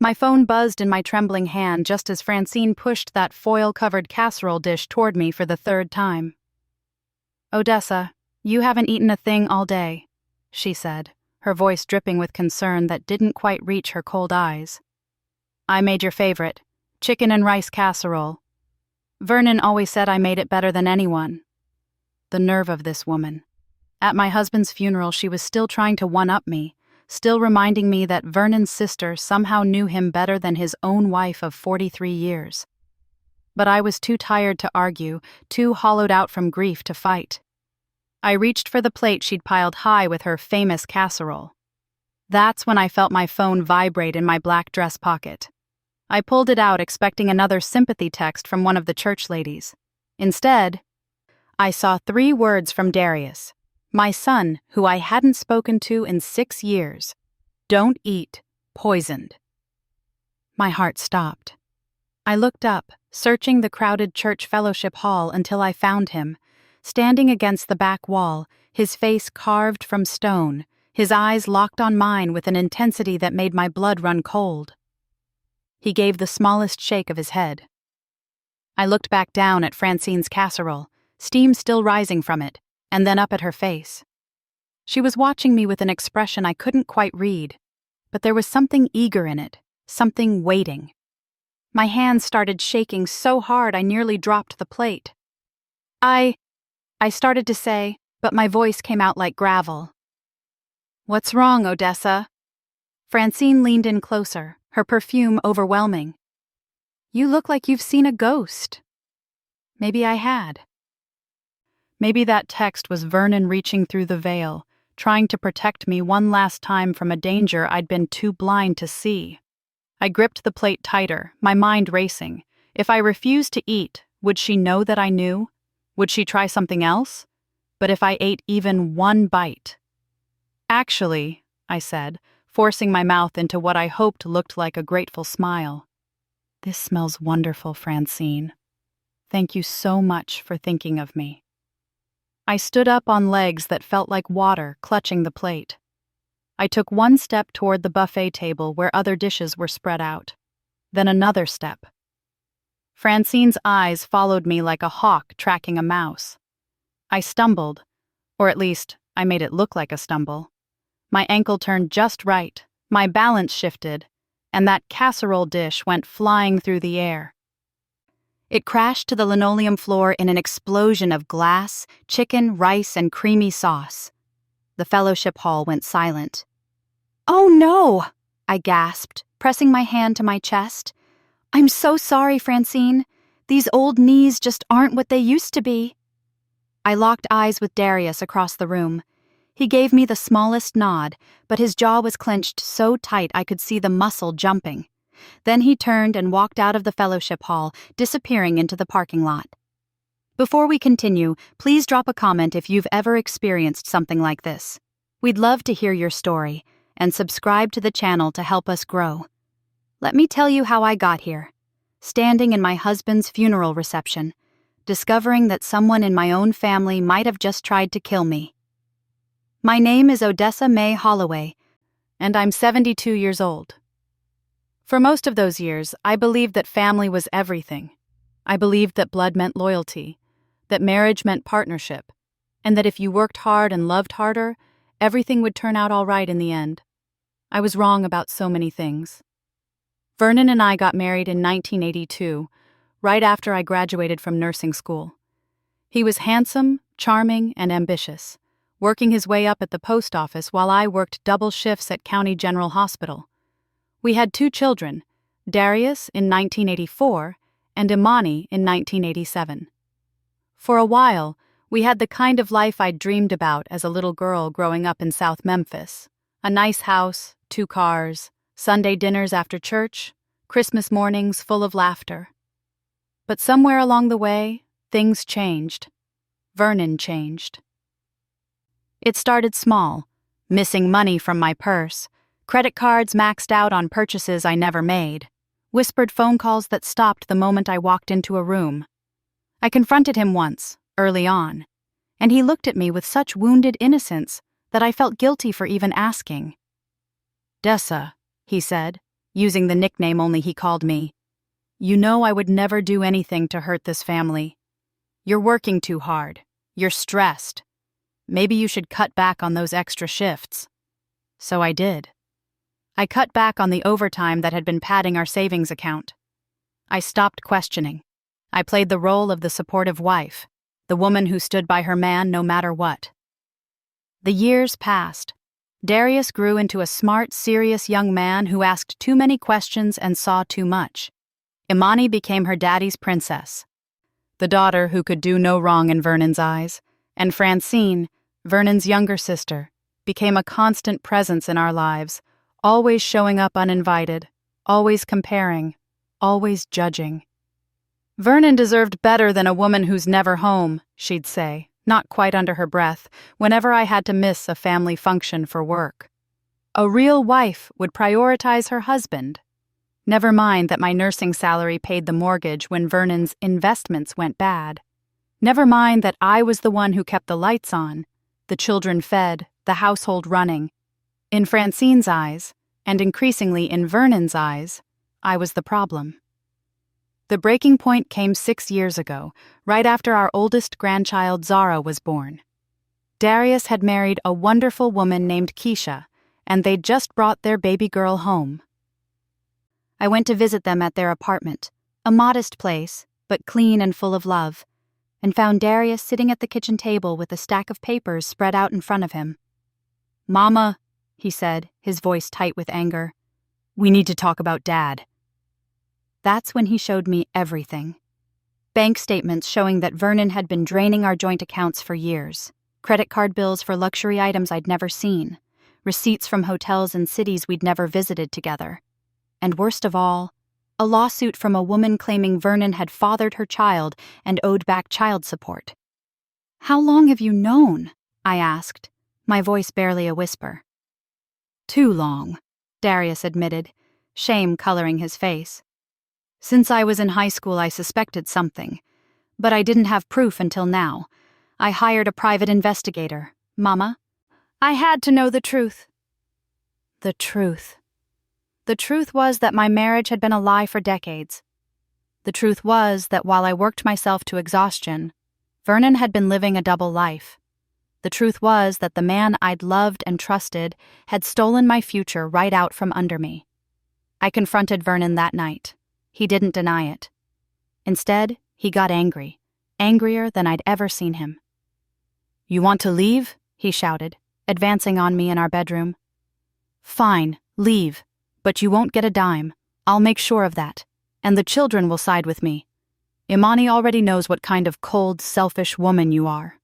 My phone buzzed in my trembling hand just as Francine pushed that foil-covered casserole dish toward me for the third time. "Odessa, you haven't eaten a thing all day," she said, her voice dripping with concern that didn't quite reach her cold eyes. "I made your favorite, chicken and rice casserole. Vernon always said I made it better than anyone." The nerve of this woman. At my husband's funeral, she was still trying to one-up me, still reminding me that Vernon's sister somehow knew him better than his own wife of 43 years. But I was too tired to argue, too hollowed out from grief to fight. I reached for the plate she'd piled high with her famous casserole. That's when I felt my phone vibrate in my black dress pocket. I pulled it out expecting another sympathy text from one of the church ladies. Instead, I saw 3 words from Darius, my son, who I hadn't spoken to in 6 years. "Don't eat. Poisoned." My heart stopped. I looked up, searching the crowded church fellowship hall until I found him, standing against the back wall, his face carved from stone, his eyes locked on mine with an intensity that made my blood run cold. He gave the smallest shake of his head. I looked back down at Francine's casserole, steam still rising from it, and then up at her face. She was watching me with an expression I couldn't quite read, but there was something eager in it, something waiting. My hands started shaking so hard I nearly dropped the plate. I started to say, but my voice came out like gravel. "What's wrong, Odessa?" Francine leaned in closer, her perfume overwhelming. "You look like you've seen a ghost." Maybe I had. Maybe that text was Vernon reaching through the veil, trying to protect me one last time from a danger I'd been too blind to see. I gripped the plate tighter, my mind racing. If I refused to eat, would she know that I knew? Would she try something else? But if I ate even one bite? "Actually," I said, forcing my mouth into what I hoped looked like a grateful smile, "this smells wonderful, Francine. Thank you so much for thinking of me." I stood up on legs that felt like water, clutching the plate. I took one step toward the buffet table where other dishes were spread out. Then another step. Francine's eyes followed me like a hawk tracking a mouse. I stumbled, or at least I made it look like a stumble. My ankle turned just right, my balance shifted, and that casserole dish went flying through the air. It crashed to the linoleum floor in an explosion of glass, chicken, rice, and creamy sauce. The fellowship hall went silent. "Oh no!" I gasped, pressing my hand to my chest. "I'm so sorry, Francine. These old knees just aren't what they used to be." I locked eyes with Darius across the room. He gave me the smallest nod, but his jaw was clenched so tight I could see the muscle jumping. Then he turned and walked out of the fellowship hall, disappearing into the parking lot. Before we continue, please drop a comment if you've ever experienced something like this. We'd love to hear your story, and subscribe to the channel to help us grow. Let me tell you how I got here. Standing in my husband's funeral reception, discovering that someone in my own family might have just tried to kill me. My name is Odessa May Holloway, and I'm 72 years old. For most of those years, I believed that family was everything. I believed that blood meant loyalty, that marriage meant partnership, and that if you worked hard and loved harder, everything would turn out all right in the end. I was wrong about so many things. Vernon and I got married in 1982, right after I graduated from nursing school. He was handsome, charming, and ambitious, working his way up at the post office while I worked double shifts at County General Hospital. We had 2 children, Darius in 1984 and Imani in 1987. For a while, we had the kind of life I'd dreamed about as a little girl growing up in South Memphis. A nice house, 2 cars, Sunday dinners after church, Christmas mornings full of laughter. But somewhere along the way, things changed. Vernon changed. It started small, missing money from my purse, credit cards maxed out on purchases I never made, whispered phone calls that stopped the moment I walked into a room. I confronted him once, early on, and he looked at me with such wounded innocence that I felt guilty for even asking. "Dessa," he said, using the nickname only he called me. "You know I would never do anything to hurt this family. You're working too hard. You're stressed. Maybe you should cut back on those extra shifts." So I did. I cut back on the overtime that had been padding our savings account. I stopped questioning. I played the role of the supportive wife, the woman who stood by her man no matter what. The years passed. Darius grew into a smart, serious young man who asked too many questions and saw too much. Imani became her daddy's princess, the daughter who could do no wrong in Vernon's eyes, and Francine, Vernon's younger sister, became a constant presence in our lives, always showing up uninvited, always comparing, always judging. "Vernon deserved better than a woman who's never home," she'd say, not quite under her breath, whenever I had to miss a family function for work. A real wife would prioritize her husband. Never mind that my nursing salary paid the mortgage when Vernon's investments went bad. Never mind that I was the one who kept the lights on, the children fed, the household running. In Francine's eyes, and increasingly in Vernon's eyes, I was the problem. The breaking point came 6 years ago, right after our oldest grandchild Zara was born. Darius had married a wonderful woman named Keisha, and they'd just brought their baby girl home. I went to visit them at their apartment, a modest place, but clean and full of love, and found Darius sitting at the kitchen table with a stack of papers spread out in front of him. "Mama," he said, his voice tight with anger, "we need to talk about Dad." That's when he showed me everything. Bank statements showing that Vernon had been draining our joint accounts for years, credit card bills for luxury items I'd never seen, receipts from hotels in cities we'd never visited together. And worst of all, a lawsuit from a woman claiming Vernon had fathered her child and owed back child support. "How long have you known?" I asked, my voice barely a whisper. "Too long," Darius admitted, shame coloring his face. "Since I was in high school, I suspected something, but I didn't have proof until now. I hired a private investigator, Mama. I had to know the truth." The truth. The truth was that my marriage had been a lie for decades. The truth was that while I worked myself to exhaustion, Vernon had been living a double life. The truth was that the man I'd loved and trusted had stolen my future right out from under me. I confronted Vernon that night. He didn't deny it. Instead, he got angry, angrier than I'd ever seen him. "You want to leave?" he shouted, advancing on me in our bedroom. "Fine, leave, but you won't get a dime. I'll make sure of that, and the children will side with me. Imani already knows what kind of cold, selfish woman you are."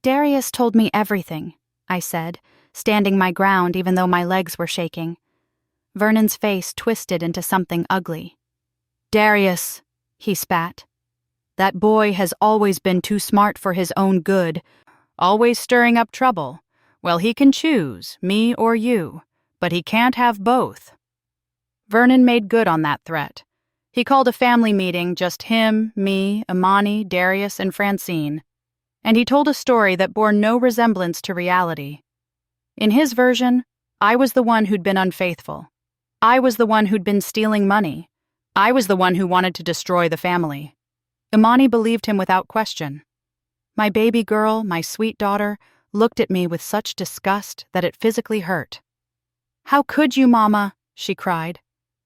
"Darius told me everything," I said, standing my ground even though my legs were shaking. Vernon's face twisted into something ugly. "Darius," he spat. "That boy has always been too smart for his own good, always stirring up trouble. Well, he can choose, me or you, but he can't have both." Vernon made good on that threat. He called a family meeting, just him, me, Imani, Darius, and Francine, and he told a story that bore no resemblance to reality. In his version, I was the one who'd been unfaithful. I was the one who'd been stealing money. I was the one who wanted to destroy the family. Imani believed him without question. My baby girl, my sweet daughter, looked at me with such disgust that it physically hurt. "How could you, Mama?" she cried.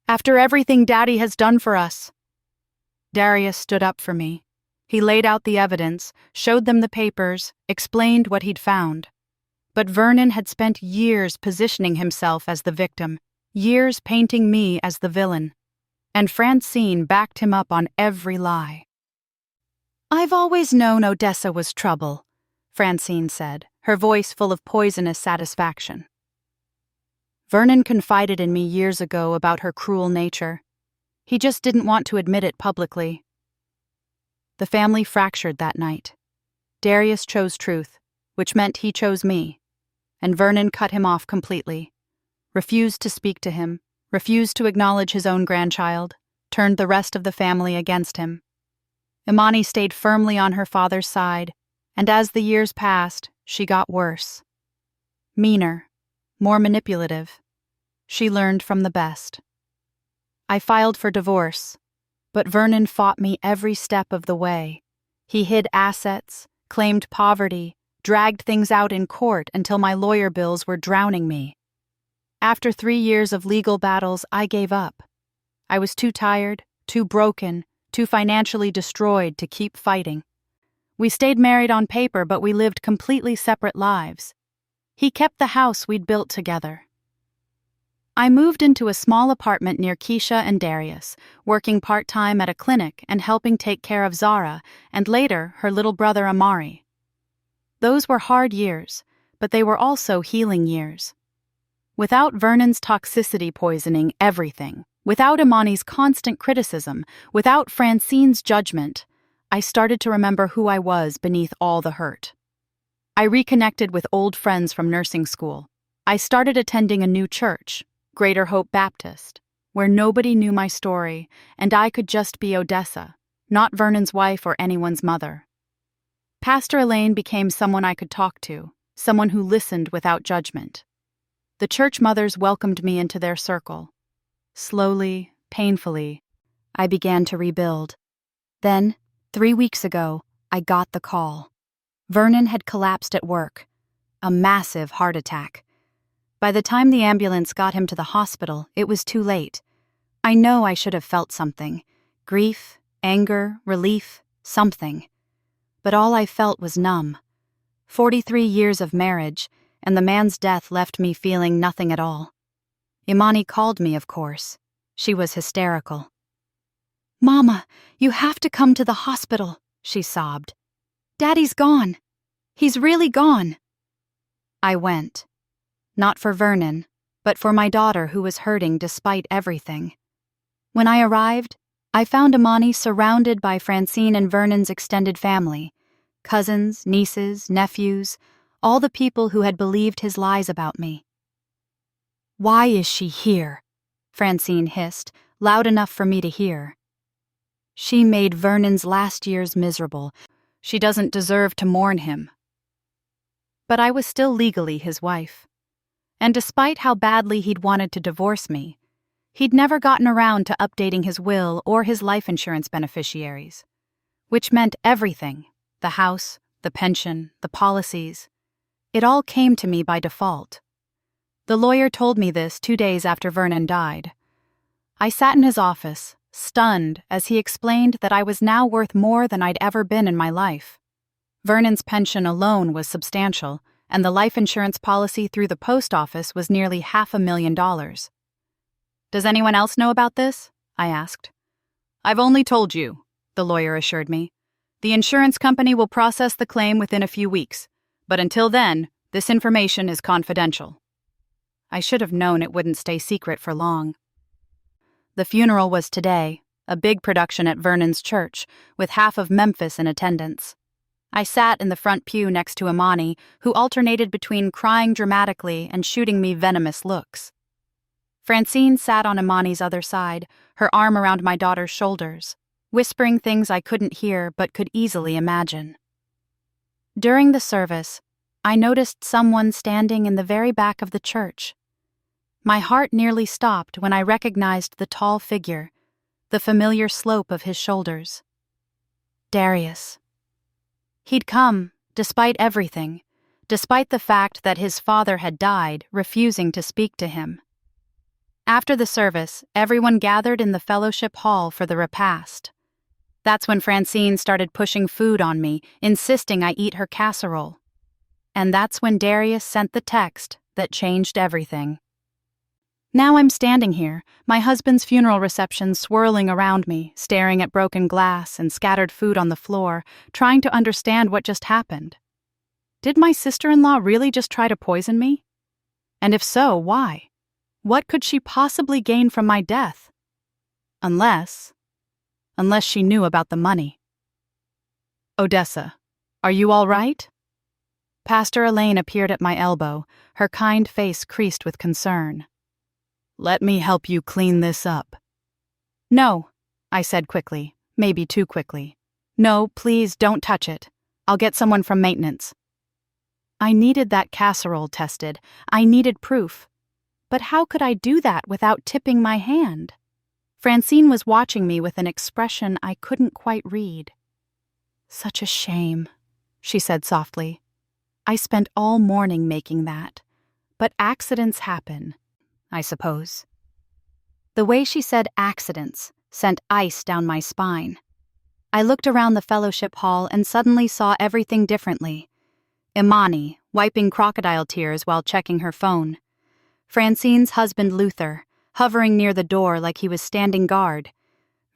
"After everything Daddy has done for us." Darius stood up for me. He laid out the evidence, showed them the papers, explained what he'd found. But Vernon had spent years positioning himself as the victim, years painting me as the villain. And Francine backed him up on every lie. "I've always known Odessa was trouble," Francine said, her voice full of poisonous satisfaction. Vernon confided in me years ago about her cruel nature. He just didn't want to admit it publicly. The family fractured that night. Darius chose truth, which meant he chose me, and Vernon cut him off completely, refused to speak to him, refused to acknowledge his own grandchild, turned the rest of the family against him. Imani stayed firmly on her father's side, and as the years passed, she got worse. Meaner, more manipulative. She learned from the best. I filed for divorce, but Vernon fought me every step of the way. He hid assets, claimed poverty, dragged things out in court until my lawyer bills were drowning me. After 3 years of legal battles, I gave up. I was too tired, too broken, too financially destroyed to keep fighting. We stayed married on paper, but we lived completely separate lives. He kept the house we'd built together. I moved into a small apartment near Keisha and Darius, working part-time at a clinic and helping take care of Zara and later her little brother Amari. Those were hard years, but they were also healing years. Without Vernon's toxicity poisoning everything, without Imani's constant criticism, without Francine's judgment, I started to remember who I was beneath all the hurt. I reconnected with old friends from nursing school. I started attending a new church, Greater Hope Baptist, where nobody knew my story and I could just be Odessa, not Vernon's wife or anyone's mother. Pastor Elaine became someone I could talk to, someone who listened without judgment. The church mothers welcomed me into their circle. Slowly, painfully, I began to rebuild. Then, 3 weeks ago, I got the call. Vernon had collapsed at work. A massive heart attack. By the time the ambulance got him to the hospital, it was too late. I know I should have felt something. Grief, anger, relief, something. But all I felt was numb. 43 years of marriage, and the man's death left me feeling nothing at all. Imani called me, of course. She was hysterical. "Mama, you have to come to the hospital," she sobbed. "Daddy's gone. He's really gone." I went. Not for Vernon, but for my daughter who was hurting despite everything. When I arrived, I found Imani surrounded by Francine and Vernon's extended family, cousins, nieces, nephews, all the people who had believed his lies about me. "Why is she here?" Francine hissed, loud enough for me to hear. "She made Vernon's last years miserable. She doesn't deserve to mourn him." But I was still legally his wife. And despite how badly he'd wanted to divorce me, he'd never gotten around to updating his will or his life insurance beneficiaries, which meant everything: the house, the pension, the policies. It all came to me by default. The lawyer told me this 2 days after Vernon died. I sat in his office, stunned, as he explained that I was now worth more than I'd ever been in my life. Vernon's pension alone was substantial, and the life insurance policy through the post office was nearly $500,000. "Does anyone else know about this?" I asked. "I've only told you," the lawyer assured me. "The insurance company will process the claim within a few weeks, but until then, this information is confidential." I should have known it wouldn't stay secret for long. The funeral was today, a big production at Vernon's church, with half of Memphis in attendance. I sat in the front pew next to Imani, who alternated between crying dramatically and shooting me venomous looks. Francine sat on Imani's other side, her arm around my daughter's shoulders, whispering things I couldn't hear but could easily imagine. During the service, I noticed someone standing in the very back of the church. My heart nearly stopped when I recognized the tall figure, the familiar slope of his shoulders. Darius. He'd come, despite everything, despite the fact that his father had died, refusing to speak to him. After the service, everyone gathered in the fellowship hall for the repast. That's when Francine started pushing food on me, insisting I eat her casserole. And that's when Darius sent the text that changed everything. Now I'm standing here, my husband's funeral reception swirling around me, staring at broken glass and scattered food on the floor, trying to understand what just happened. Did my sister-in-law really just try to poison me? And if so, why? What could she possibly gain from my death? Unless she knew about the money. "Odessa, are you all right?" Pastor Elaine appeared at my elbow, her kind face creased with concern. "Let me help you clean this up." "No," I said quickly, maybe too quickly. "No, please don't touch it. I'll get someone from maintenance." I needed that casserole tested. I needed proof. But how could I do that without tipping my hand? Francine was watching me with an expression I couldn't quite read. "Such a shame," she said softly. "I spent all morning making that. But accidents happen, I suppose." The way she said accidents sent ice down my spine. I looked around the fellowship hall and suddenly saw everything differently. Imani, wiping crocodile tears while checking her phone. Francine's husband Luther, hovering near the door like he was standing guard.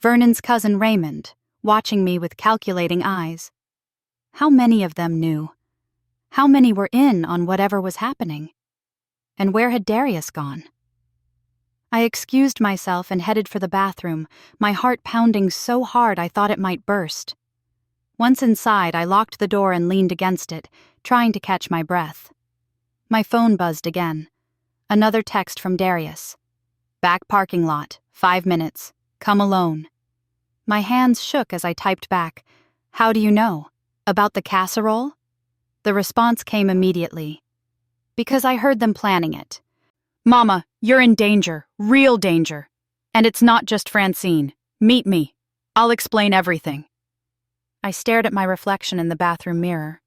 Vernon's cousin Raymond, watching me with calculating eyes. How many of them knew? How many were in on whatever was happening? And where had Darius gone? I excused myself and headed for the bathroom, my heart pounding so hard I thought it might burst. Once inside, I locked the door and leaned against it, trying to catch my breath. My phone buzzed again. Another text from Darius. "Back parking lot, 5 minutes. Come alone." My hands shook as I typed back, "How do you know? About the casserole?" The response came immediately. "Because I heard them planning it. Mama, you're in danger, real danger. And it's not just Francine. Meet me. I'll explain everything." I stared at my reflection in the bathroom mirror.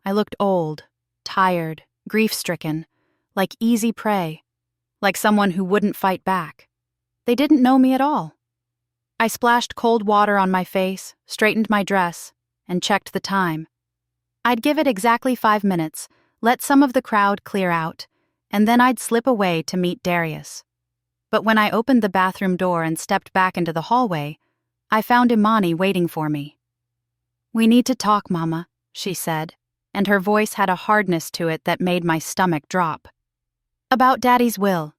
I looked old, tired, grief-stricken, like easy prey, like someone who wouldn't fight back. They didn't know me at all. I splashed cold water on my face, straightened my dress, and checked the time. I'd give it exactly 5 minutes, let some of the crowd clear out, and then I'd slip away to meet Darius. But when I opened the bathroom door and stepped back into the hallway, I found Imani waiting for me. "We need to talk, Mama," she said, and her voice had a hardness to it that made my stomach drop. "About Daddy's will,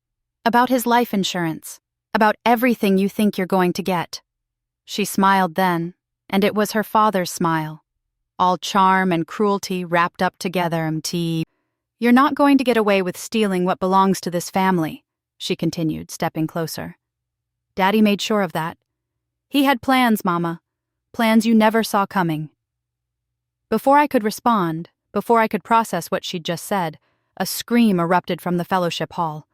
about his life insurance, about everything you think you're going to get." She smiled then, and it was her father's smile. All charm and cruelty wrapped up together, MT. "You're not going to get away with stealing what belongs to this family," she continued, stepping closer. "Daddy made sure of that. He had plans, Mama. Plans you never saw coming." Before I could respond, before I could process what she'd just said, a scream erupted from the fellowship hall.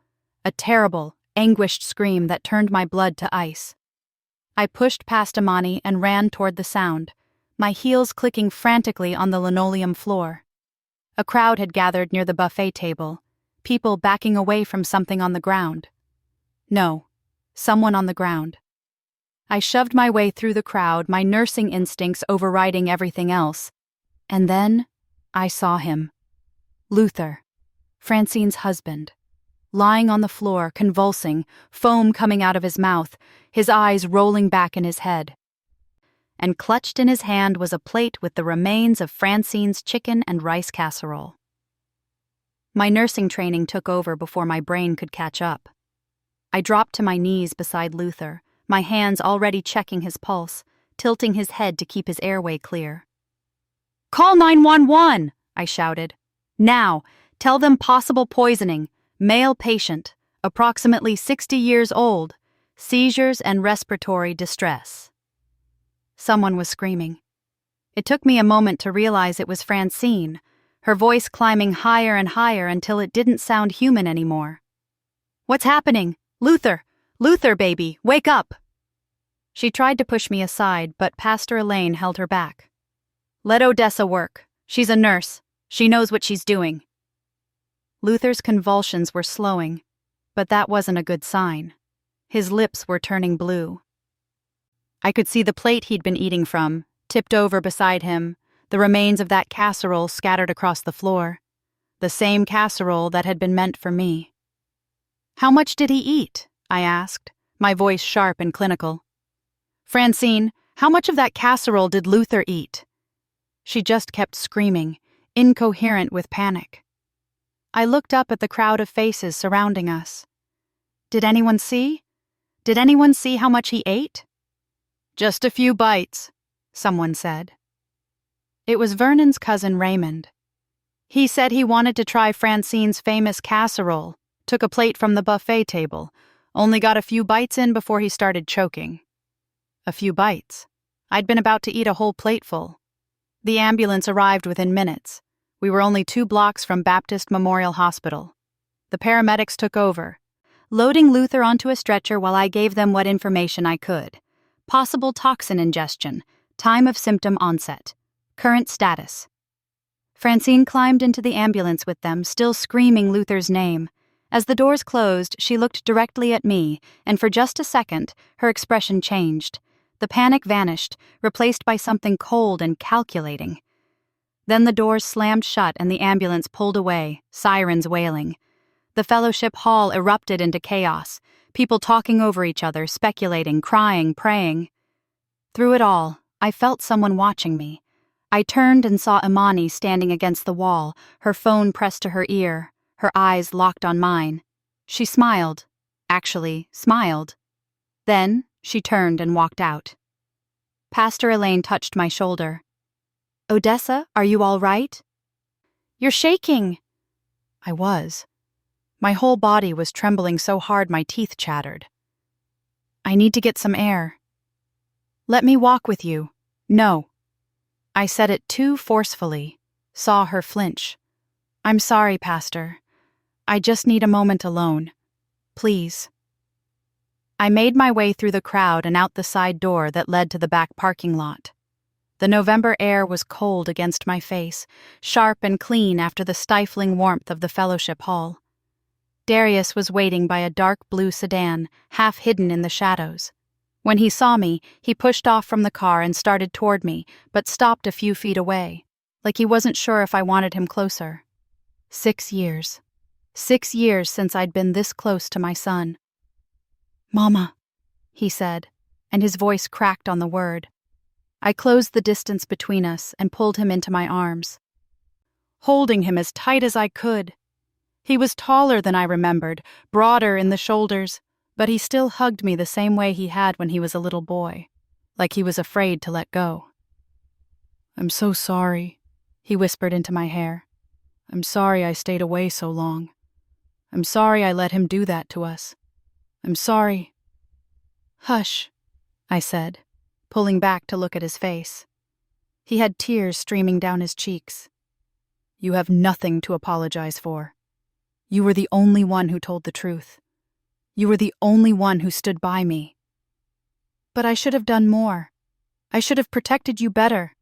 A terrible, anguished scream that turned my blood to ice. I pushed past Imani and ran toward the sound, my heels clicking frantically on the linoleum floor. A crowd had gathered near the buffet table, people backing away from something on the ground. No, someone on the ground. I shoved my way through the crowd, my nursing instincts overriding everything else. And then I saw him. Luther, Francine's husband, lying on the floor, convulsing, foam coming out of his mouth, his eyes rolling back in his head. And clutched in his hand was a plate with the remains of Francine's chicken and rice casserole. My nursing training took over before my brain could catch up. I dropped to my knees beside Luther, my hands already checking his pulse, tilting his head to keep his airway clear. "Call 911!" I shouted. "Now, tell them possible poisoning, male patient, approximately 60 years old, seizures and respiratory distress." Someone was screaming. It took me a moment to realize it was Francine, her voice climbing higher and higher until it didn't sound human anymore. "What's happening? Luther! Luther, baby, wake up!" She tried to push me aside, but Pastor Elaine held her back. "Let Odessa work. She's a nurse. She knows what she's doing." Luther's convulsions were slowing, but that wasn't a good sign. His lips were turning blue. I could see the plate he'd been eating from, tipped over beside him, the remains of that casserole scattered across the floor. The same casserole that had been meant for me. "How much did he eat?" I asked, my voice sharp and clinical. "Francine, how much of that casserole did Luther eat?" She just kept screaming, incoherent with panic. I looked up at the crowd of faces surrounding us. Did anyone see? Did anyone see how much he ate? "Just a few bites," someone said. It was Vernon's cousin Raymond. He said he wanted to try Francine's famous casserole, took a plate from the buffet table, only got a few bites in before he started choking. A few bites. I'd been about to eat a whole plateful. The ambulance arrived within minutes. We were only 2 blocks from Baptist Memorial Hospital. The paramedics took over. loading Luther onto a stretcher while I gave them what information I could. Possible toxin ingestion, time of symptom onset, current status. Francine climbed into the ambulance with them, still screaming Luther's name. As the doors closed, she looked directly at me, and for just a second, her expression changed. The panic vanished, replaced by something cold and calculating. Then the doors slammed shut and the ambulance pulled away, sirens wailing. The fellowship hall erupted into chaos, people talking over each other, speculating, crying, praying. Through it all, I felt someone watching me. I turned and saw Imani standing against the wall, her phone pressed to her ear, her eyes locked on mine. She smiled. Actually, smiled. Then, she turned and walked out. Pastor Elaine touched my shoulder. "Odessa, are you all right?" "You're shaking." I was. My whole body was trembling so hard my teeth chattered. "I need to get some air." "Let me walk with you." "No." I said it too forcefully, saw her flinch. "I'm sorry, Pastor. I just need a moment alone. Please." I made my way through the crowd and out the side door that led to the back parking lot. The November air was cold against my face, sharp and clean after the stifling warmth of the fellowship hall. Darius was waiting by a dark blue sedan, half hidden in the shadows. When he saw me, he pushed off from the car and started toward me, but stopped a few feet away, like he wasn't sure if I wanted him closer. 6 years. 6 years since I'd been this close to my son. "Mama," he said, and his voice cracked on the word. I closed the distance between us and pulled him into my arms, holding him as tight as I could. He was taller than I remembered, broader in the shoulders, but he still hugged me the same way he had when he was a little boy, like he was afraid to let go. "I'm so sorry," he whispered into my hair. "I'm sorry I stayed away so long. I'm sorry I let him do that to us. I'm sorry." "Hush," I said, pulling back to look at his face. He had tears streaming down his cheeks. "You have nothing to apologize for. You were the only one who told the truth. You were the only one who stood by me." "But I should have done more. I should have protected you better."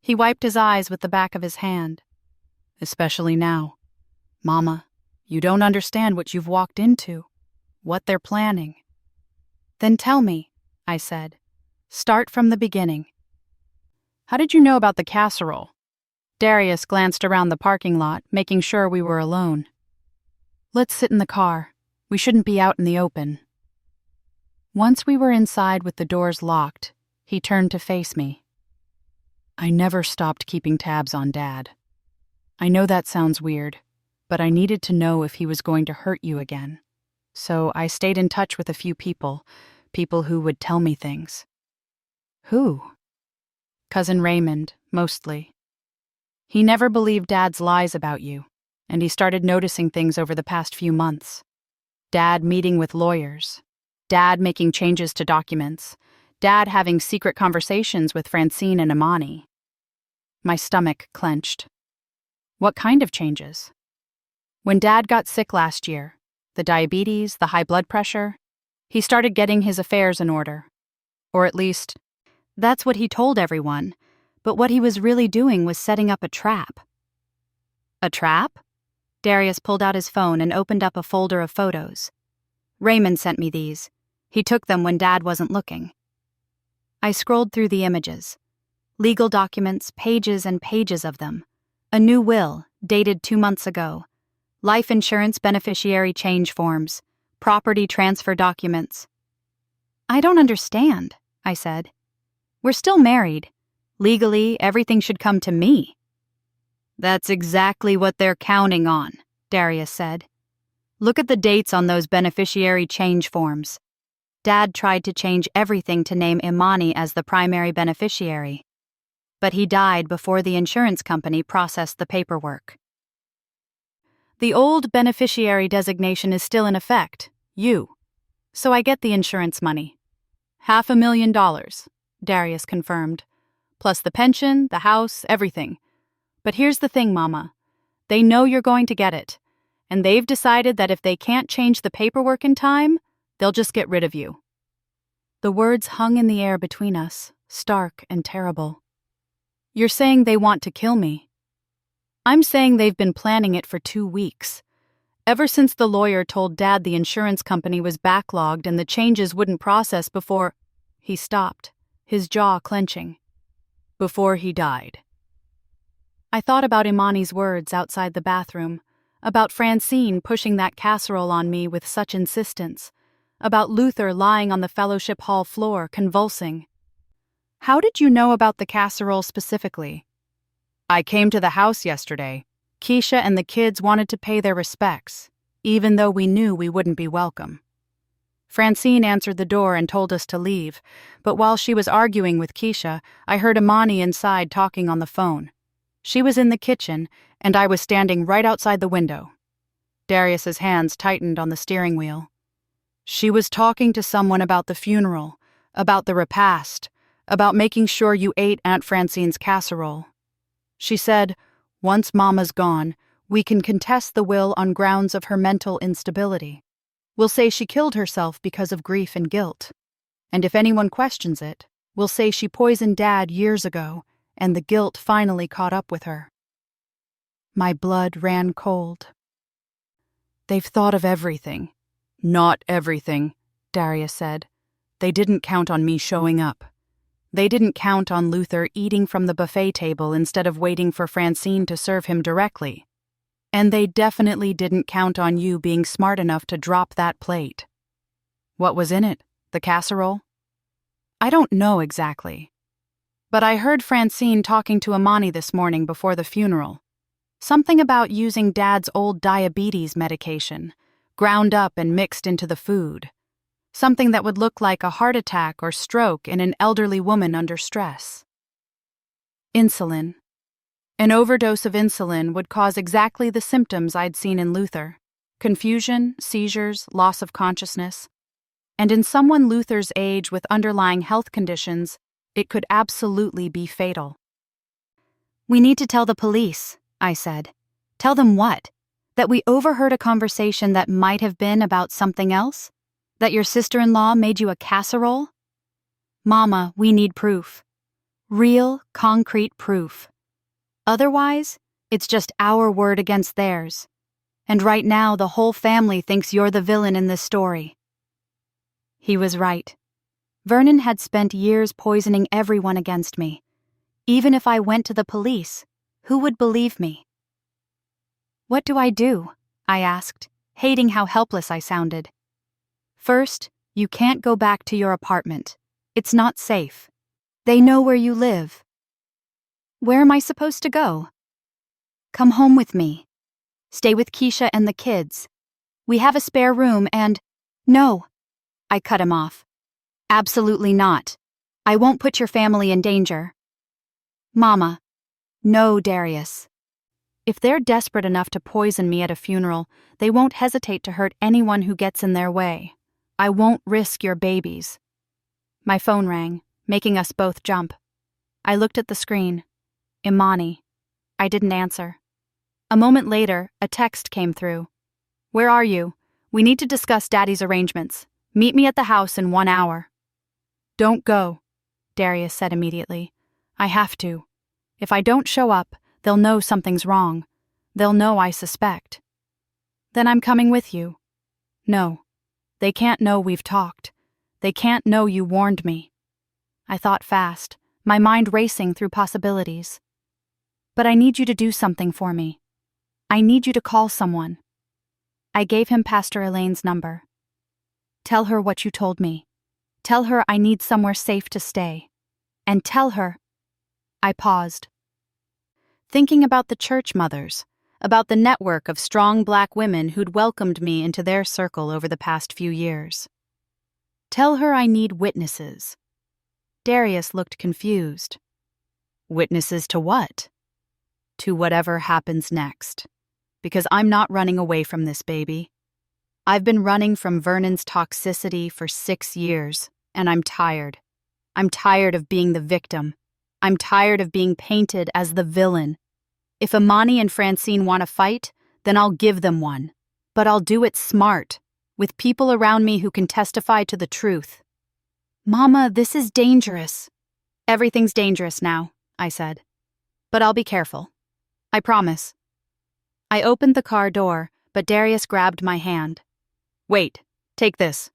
He wiped his eyes with the back of his hand. "Especially now. Mama, you don't understand what you've walked into, what they're planning." "Then tell me," I said. "Start from the beginning." "How did you know about the casserole?" Darius glanced around the parking lot, making sure we were alone. "Let's sit in the car. We shouldn't be out in the open." Once we were inside with the doors locked, he turned to face me. "I never stopped keeping tabs on Dad. I know that sounds weird, but I needed to know if he was going to hurt you again. So I stayed in touch with a few people who would tell me things." "Who?" "Cousin Raymond, mostly. He never believed Dad's lies about you, and he started noticing things over the past few months. Dad meeting with lawyers, Dad making changes to documents, Dad having secret conversations with Francine and Imani." My stomach clenched. "What kind of changes?" "When Dad got sick last year, the diabetes, the high blood pressure, he started getting his affairs in order. Or at least, that's what he told everyone, but what he was really doing was setting up a trap." "A trap?" Darius pulled out his phone and opened up a folder of photos. "Raymond sent me these. He took them when Dad wasn't looking." I scrolled through the images. Legal documents, pages and pages of them. A new will, dated 2 months ago. Life insurance beneficiary change forms. Property transfer documents. "I don't understand," I said. "We're still married. Legally, everything should come to me." "That's exactly what they're counting on," Darius said. "Look at the dates on those beneficiary change forms. Dad tried to change everything to name Imani as the primary beneficiary. But he died before the insurance company processed the paperwork. The old beneficiary designation is still in effect, you. So I get the insurance money. $500,000, Darius confirmed. Plus the pension, the house, everything. But here's the thing, Mama. They know you're going to get it. and they've decided that if they can't change the paperwork in time, they'll just get rid of you." The words hung in the air between us, stark and terrible. "You're saying they want to kill me?" "I'm saying they've been planning it for 2 weeks. Ever since the lawyer told Dad the insurance company was backlogged and the changes wouldn't process before—" He stopped, his jaw clenching. "Before he died." I thought about Imani's words outside the bathroom, about Francine pushing that casserole on me with such insistence, about Luther lying on the fellowship hall floor, convulsing. "How did you know about the casserole specifically?" "I came to the house yesterday. Keisha and the kids wanted to pay their respects, even though we knew we wouldn't be welcome." Francine answered the door and told us to leave, but while she was arguing with Keisha, I heard Imani inside talking on the phone. She was in the kitchen, and I was standing right outside the window. Darius's hands tightened on the steering wheel. "She was talking to someone about the funeral, about the repast, about making sure you ate Aunt Francine's casserole. She said, once Mama's gone, we can contest the will on grounds of her mental instability. We'll say she killed herself because of grief and guilt. And if anyone questions it, we'll say she poisoned Dad years ago, and the guilt finally caught up with her." My blood ran cold. "They've thought of everything." "Not everything," Darius said. "They didn't count on me showing up. They didn't count on Luther eating from the buffet table instead of waiting for Francine to serve him directly. And they definitely didn't count on you being smart enough to drop that plate." "What was in it? The casserole?" "I don't know exactly. But I heard Francine talking to Imani this morning before the funeral. Something about using Dad's old diabetes medication, ground up and mixed into the food. Something that would look like a heart attack or stroke in an elderly woman under stress. Insulin. An overdose of insulin would cause exactly the symptoms I'd seen in Luther: confusion, seizures, loss of consciousness. And in someone Luther's age with underlying health conditions, it could absolutely be fatal." "We need to tell the police," I said. "Tell them what? That we overheard a conversation that might have been about something else? That your sister-in-law made you a casserole?" "Mama, we need proof. Real, concrete proof. Otherwise, it's just our word against theirs. And right now, the whole family thinks you're the villain in this story." He was right. Vernon had spent years poisoning everyone against me. Even if I went to the police, who would believe me? "What do I do?" I asked, hating how helpless I sounded. "First, you can't go back to your apartment. It's not safe. They know where you live." "Where am I supposed to go?" "Come home with me. Stay with Keisha and the kids. We have a spare room and—" "No," I cut him off. "Absolutely not. I won't put your family in danger." "Mama." "No, Darius. If they're desperate enough to poison me at a funeral, they won't hesitate to hurt anyone who gets in their way. I won't risk your babies." My phone rang, making us both jump. I looked at the screen. Imani. I didn't answer. A moment later, a text came through. "Where are you? We need to discuss Daddy's arrangements. Meet me at the house in 1 hour." "Don't go," Darius said immediately. "I have to. If I don't show up, they'll know something's wrong. They'll know I suspect." "Then I'm coming with you." "No. They can't know we've talked. They can't know you warned me." I thought fast, my mind racing through possibilities. "But I need you to do something for me. I need you to call someone." I gave him Pastor Elaine's number. "Tell her what you told me. Tell her I need somewhere safe to stay. And tell her—" I paused. Thinking about the church mothers, about the network of strong Black women who'd welcomed me into their circle over the past few years. "Tell her I need witnesses." Darius looked confused. "Witnesses to what?" "To whatever happens next. Because I'm not running away from this baby. I've been running from Vernon's toxicity for 6 years, and I'm tired. I'm tired of being the victim. I'm tired of being painted as the villain. If Imani and Francine want to fight, then I'll give them one. But I'll do it smart, with people around me who can testify to the truth. Mama, this is dangerous. Everything's dangerous now, I said. But I'll be careful. I promise. I opened the car door, but Darius grabbed my hand. Wait, take this.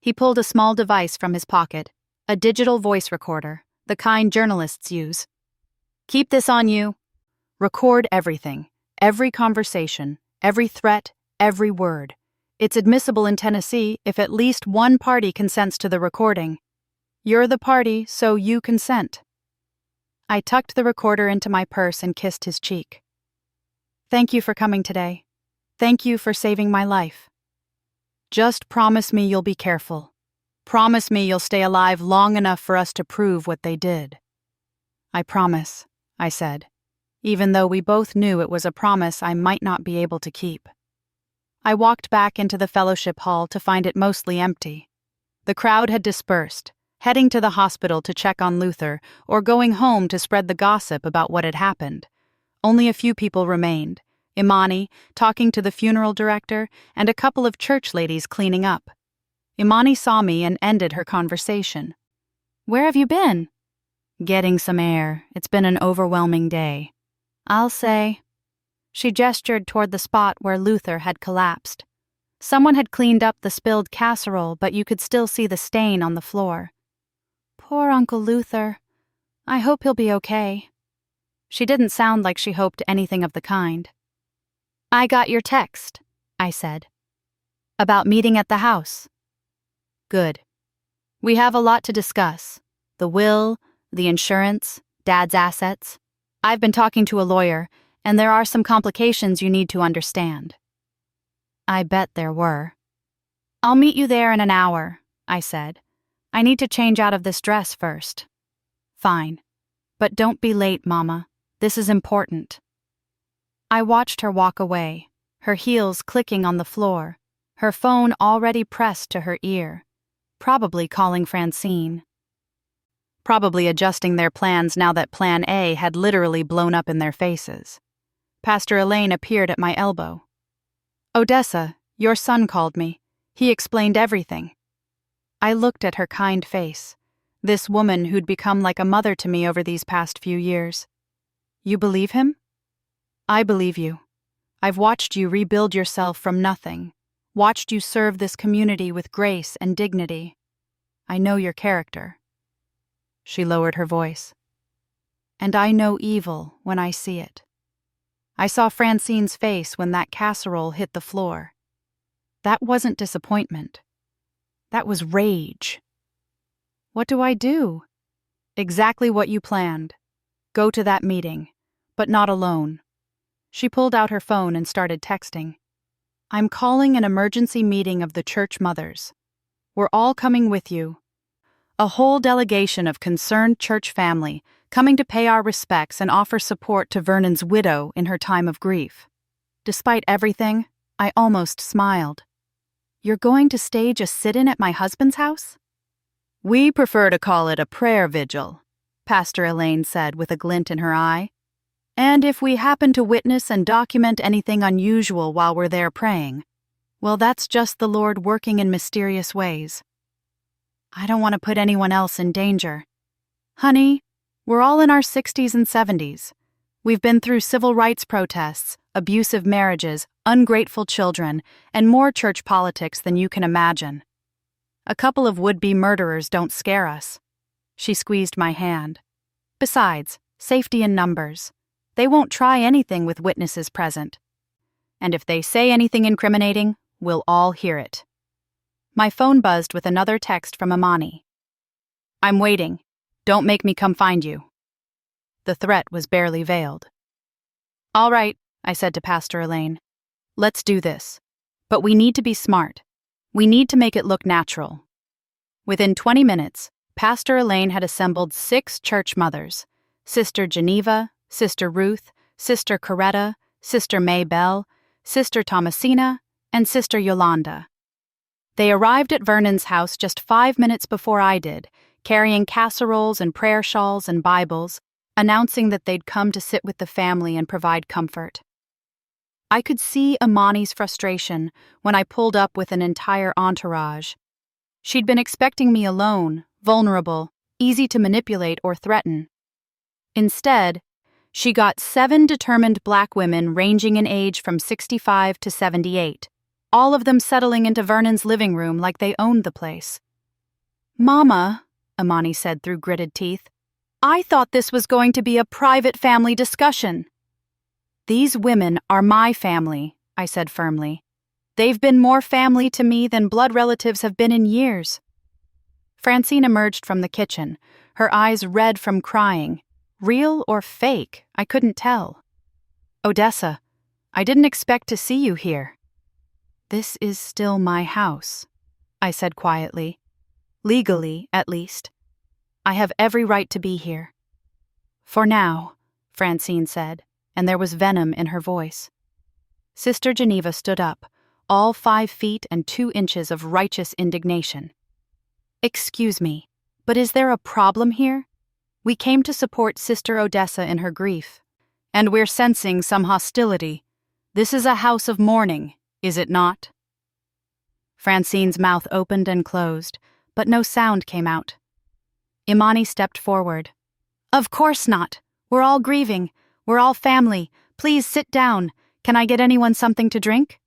He pulled a small device from his pocket, a digital voice recorder, the kind journalists use. Keep this on you. Record everything, every conversation, every threat, every word. It's admissible in Tennessee if at least one party consents to the recording. You're the party, so you consent. I tucked the recorder into my purse and kissed his cheek. Thank you for coming today. Thank you for saving my life. Just promise me you'll be careful. Promise me you'll stay alive long enough for us to prove what they did. I promise, I said, even though we both knew it was a promise I might not be able to keep. I walked back into the fellowship hall to find it mostly empty. The crowd had dispersed, heading to the hospital to check on Luther or going home to spread the gossip about what had happened. Only a few people remained, Imani talking to the funeral director and a couple of church ladies cleaning up. Imani saw me and ended her conversation. Where have you been? Getting some air. It's been an overwhelming day. I'll say. She gestured toward the spot where Luther had collapsed. Someone had cleaned up the spilled casserole, but you could still see the stain on the floor. Poor Uncle Luther. I hope he'll be okay. She didn't sound like she hoped anything of the kind. I got your text, I said. About meeting at the house. Good. We have a lot to discuss. The will, the insurance, Dad's assets. I've been talking to a lawyer, and there are some complications you need to understand. I bet there were. I'll meet you there in an hour, I said. I need to change out of this dress first. Fine. But don't be late, Mama. This is important. I watched her walk away, her heels clicking on the floor, her phone already pressed to her ear, probably calling Francine. Probably adjusting their plans now that Plan A had literally blown up in their faces. Pastor Elaine appeared at my elbow. Odessa, your son called me. He explained everything. I looked at her kind face, this woman who'd become like a mother to me over these past few years. You believe him? I believe you. I've watched you rebuild yourself from nothing, watched you serve this community with grace and dignity. I know your character. She lowered her voice. And I know evil when I see it. I saw Francine's face when that casserole hit the floor. That wasn't disappointment. That was rage. What do I do? Exactly what you planned. Go to that meeting, but not alone. She pulled out her phone and started texting. I'm calling an emergency meeting of the church mothers. We're all coming with you. A whole delegation of concerned church family coming to pay our respects and offer support to Vernon's widow in her time of grief. Despite everything, I almost smiled. You're going to stage a sit-in at my husband's house? We prefer to call it a prayer vigil, Pastor Elaine said with a glint in her eye. And if we happen to witness and document anything unusual while we're there praying, well, that's just the Lord working in mysterious ways. I don't want to put anyone else in danger. Honey, we're all in our 60s and 70s. We've been through civil rights protests, abusive marriages, ungrateful children, and more church politics than you can imagine. A couple of would-be murderers don't scare us. She squeezed my hand. Besides, safety in numbers. They won't try anything with witnesses present. And if they say anything incriminating, we'll all hear it. My phone buzzed with another text from Imani. I'm waiting. Don't make me come find you. The threat was barely veiled. All right, I said to Pastor Elaine. Let's do this. But we need to be smart. We need to make it look natural. Within 20 minutes, Pastor Elaine had assembled 6 church mothers, Sister Geneva, Sister Ruth, Sister Coretta, Sister May Bell, Sister Thomasina, and Sister Yolanda. They arrived at Vernon's house just 5 minutes before I did, carrying casseroles and prayer shawls and Bibles, announcing that they'd come to sit with the family and provide comfort. I could see Imani's frustration when I pulled up with an entire entourage. She'd been expecting me alone, vulnerable, easy to manipulate or threaten. Instead, she got 7 determined black women ranging in age from 65 to 78, all of them settling into Vernon's living room like they owned the place. "Mama," Imani said through gritted teeth, "I thought this was going to be a private family discussion." "These women are my family," I said firmly. "They've been more family to me than blood relatives have been in years." Francine emerged from the kitchen, her eyes red from crying. Real or fake, I couldn't tell. "Odessa, I didn't expect to see you here." "This is still my house," I said quietly. "Legally, at least. I have every right to be here." "For now," Francine said, and there was venom in her voice. Sister Geneva stood up, all 5 feet and 2 inches of righteous indignation. "Excuse me, but is there a problem here? We came to support Sister Odessa in her grief, and we're sensing some hostility. This is a house of mourning, is it not?" Francine's mouth opened and closed, but no sound came out. Imani stepped forward. "Of course not. We're all grieving. We're all family. Please sit down. Can I get anyone something to drink?"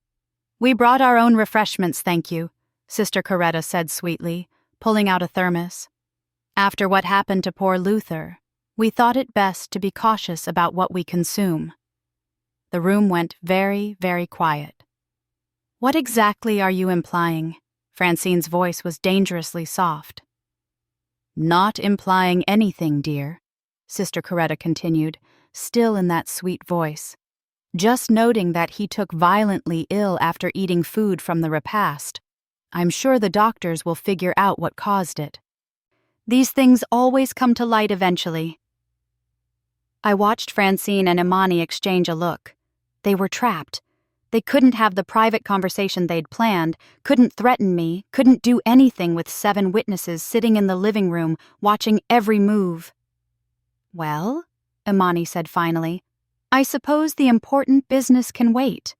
"We brought our own refreshments, thank you," Sister Coretta said sweetly, pulling out a thermos. "After what happened to poor Luther, we thought it best to be cautious about what we consume." The room went very, very quiet. "What exactly are you implying?" Francine's voice was dangerously soft. "Not implying anything, dear," Sister Coretta continued, still in that sweet voice. "Just noting that he took violently ill after eating food from the repast. I'm sure the doctors will figure out what caused it. These things always come to light eventually." I watched Francine and Imani exchange a look. They were trapped. They couldn't have the private conversation they'd planned, couldn't threaten me, couldn't do anything with 7 witnesses sitting in the living room, watching every move. "Well," Imani said finally, "I suppose the important business can wait.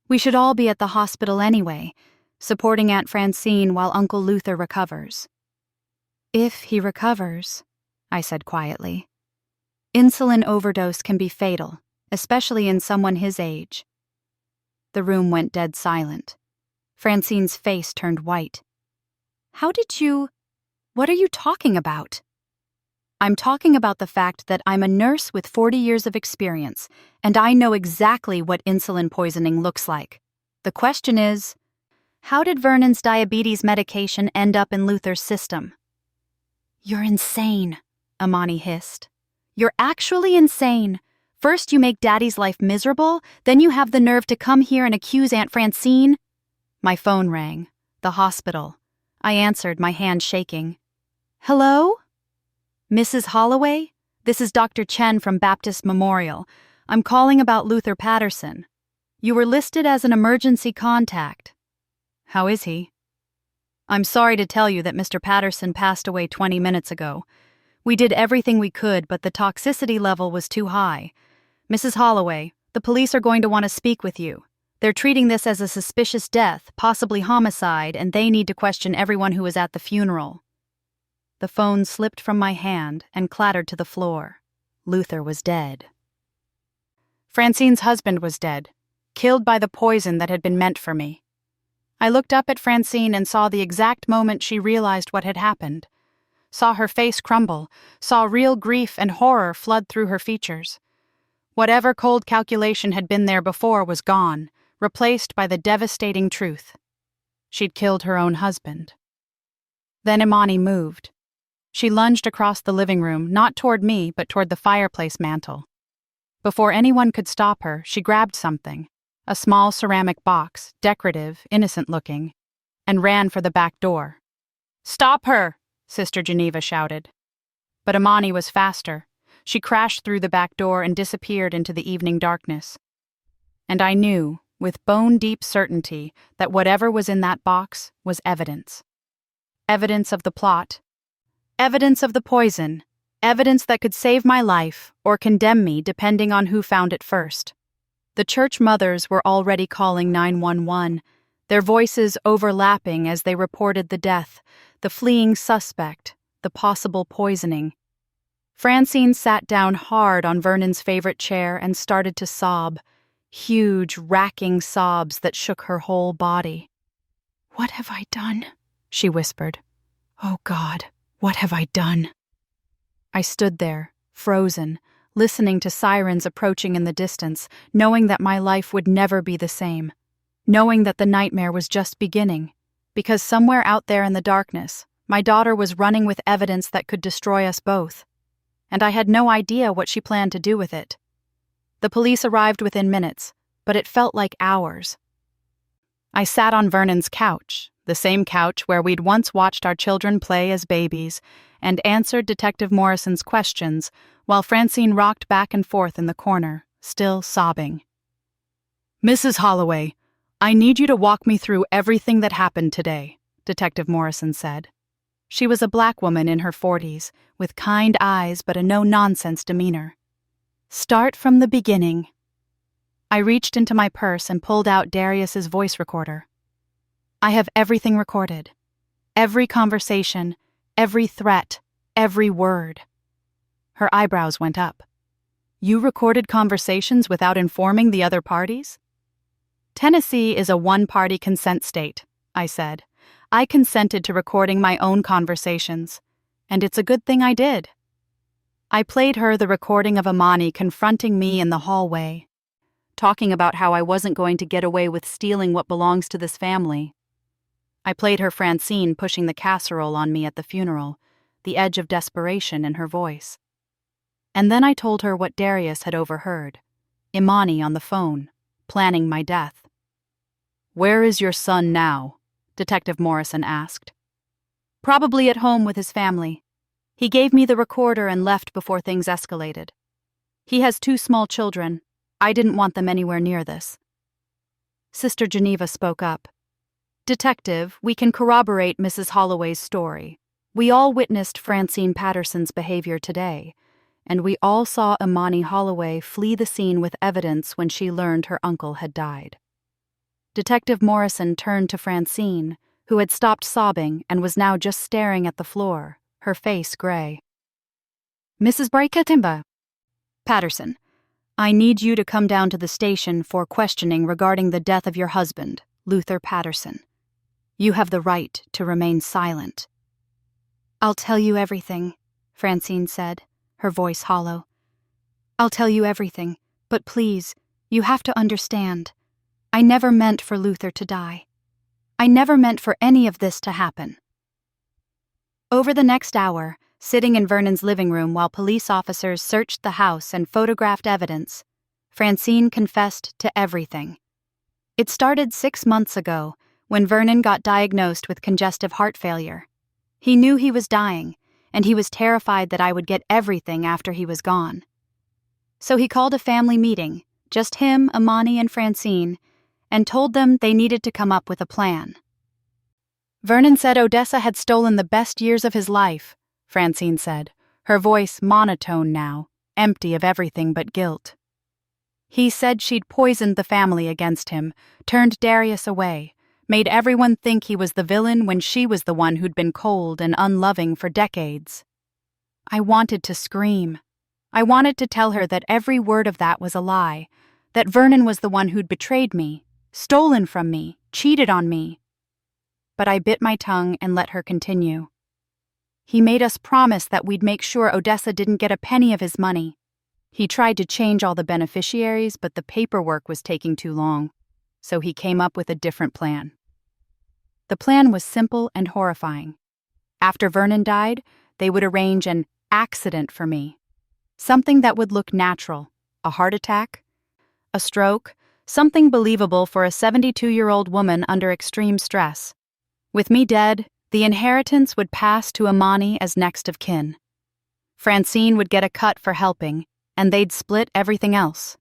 We should all be at the hospital anyway, supporting Aunt Francine while Uncle Luther recovers." "If he recovers," I said quietly. "Insulin overdose can be fatal, especially in someone his age." The room went dead silent. Francine's face turned white. What are you talking about?" "I'm talking about the fact that I'm a nurse with 40 years of experience, and I know exactly what insulin poisoning looks like. The question is, how did Vernon's diabetes medication end up in Luther's system?" "You're insane," Imani hissed. "You're actually insane. First you make Daddy's life miserable, then you have the nerve to come here and accuse Aunt Francine." My phone rang. The hospital. I answered, my hand shaking. "Hello? Mrs. Holloway? This is Dr. Chen from Baptist Memorial. I'm calling about Luther Patterson. You were listed as an emergency contact." "How is he?" "I'm sorry to tell you that Mr. Patterson passed away 20 minutes ago. We did everything we could, but the toxicity level was too high. Mrs. Holloway, the police are going to want to speak with you. They're treating this as a suspicious death, possibly homicide, and they need to question everyone who was at the funeral." The phone slipped from my hand and clattered to the floor. Luther was dead. Francine's husband was dead, killed by the poison that had been meant for me. I looked up at Francine and saw the exact moment she realized what had happened. Saw her face crumble, saw real grief and horror flood through her features. Whatever cold calculation had been there before was gone, replaced by the devastating truth. She'd killed her own husband. Then Imani moved. She lunged across the living room, not toward me, but toward the fireplace mantel. Before anyone could stop her, she grabbed something, a small ceramic box, decorative, innocent-looking, and ran for the back door. "Stop her!" Sister Geneva shouted. But Imani was faster. She crashed through the back door and disappeared into the evening darkness. And I knew, with bone-deep certainty, that whatever was in that box was evidence. Evidence of the plot. Evidence of the poison. Evidence that could save my life or condemn me depending on who found it first. The church mothers were already calling 911, their voices overlapping as they reported the death, the fleeing suspect, the possible poisoning. Francine sat down hard on Vernon's favorite chair and started to sob, huge, racking sobs that shook her whole body. "What have I done?" she whispered. "Oh God, what have I done?" I stood there, frozen, listening to sirens approaching in the distance, knowing that my life would never be the same, knowing that the nightmare was just beginning, because somewhere out there in the darkness, my daughter was running with evidence that could destroy us both, and I had no idea what she planned to do with it. The police arrived within minutes, but it felt like hours. I sat on Vernon's couch, the same couch where we'd once watched our children play as babies, and answered Detective Morrison's questions while Francine rocked back and forth in the corner, still sobbing. "Mrs. Holloway, I need you to walk me through everything that happened today," Detective Morrison said. She was a black woman in her 40s, with kind eyes but a no-nonsense demeanor. "Start from the beginning." I reached into my purse and pulled out Darius's voice recorder. "I have everything recorded. Every conversation, every threat, every word." Her eyebrows went up. "You recorded conversations without informing the other parties?" "Tennessee is a one-party consent state," I said. "I consented to recording my own conversations, and it's a good thing I did." I played her the recording of Amani confronting me in the hallway, talking about how I wasn't going to get away with stealing what belongs to this family. I played her Francine pushing the casserole on me at the funeral, the edge of desperation in her voice. And then I told her what Darius had overheard, Imani on the phone, planning my death. "Where is your son now?" Detective Morrison asked. "Probably at home with his family. He gave me the recorder and left before things escalated. He has 2 small children. I didn't want them anywhere near this." Sister Geneva spoke up. "Detective, we can corroborate Mrs. Holloway's story. We all witnessed Francine Patterson's behavior today, and we all saw Imani Holloway flee the scene with evidence when she learned her uncle had died." Detective Morrison turned to Francine, who had stopped sobbing and was now just staring at the floor, her face gray. "Mrs. Braikatimba Patterson, I need you to come down to the station for questioning regarding the death of your husband, Luther Patterson. You have the right to remain silent." "I'll tell you everything," Francine said, her voice hollow. "I'll tell you everything, but please, you have to understand. I never meant for Luther to die. I never meant for any of this to happen." Over the next hour, sitting in Vernon's living room while police officers searched the house and photographed evidence, Francine confessed to everything. It started 6 months ago, when Vernon got diagnosed with congestive heart failure. He knew he was dying, and he was terrified that I would get everything after he was gone. So he called a family meeting, just him, Imani, and Francine, and told them they needed to come up with a plan. "Vernon said Odessa had stolen the best years of his life," Francine said, her voice monotone now, empty of everything but guilt. "He said she'd poisoned the family against him, turned Darius away, made everyone think he was the villain when she was the one who'd been cold and unloving for decades." I wanted to scream. I wanted to tell her that every word of that was a lie, that Vernon was the one who'd betrayed me, stolen from me, cheated on me. But I bit my tongue and let her continue. "He made us promise that we'd make sure Odessa didn't get a penny of his money. He tried to change all the beneficiaries, but the paperwork was taking too long, so he came up with a different plan." The plan was simple and horrifying. After Vernon died, they would arrange an accident for me. Something that would look natural, a heart attack, a stroke, something believable for a 72-year-old woman under extreme stress. With me dead, the inheritance would pass to Imani as next of kin. Francine would get a cut for helping, and they'd split everything else.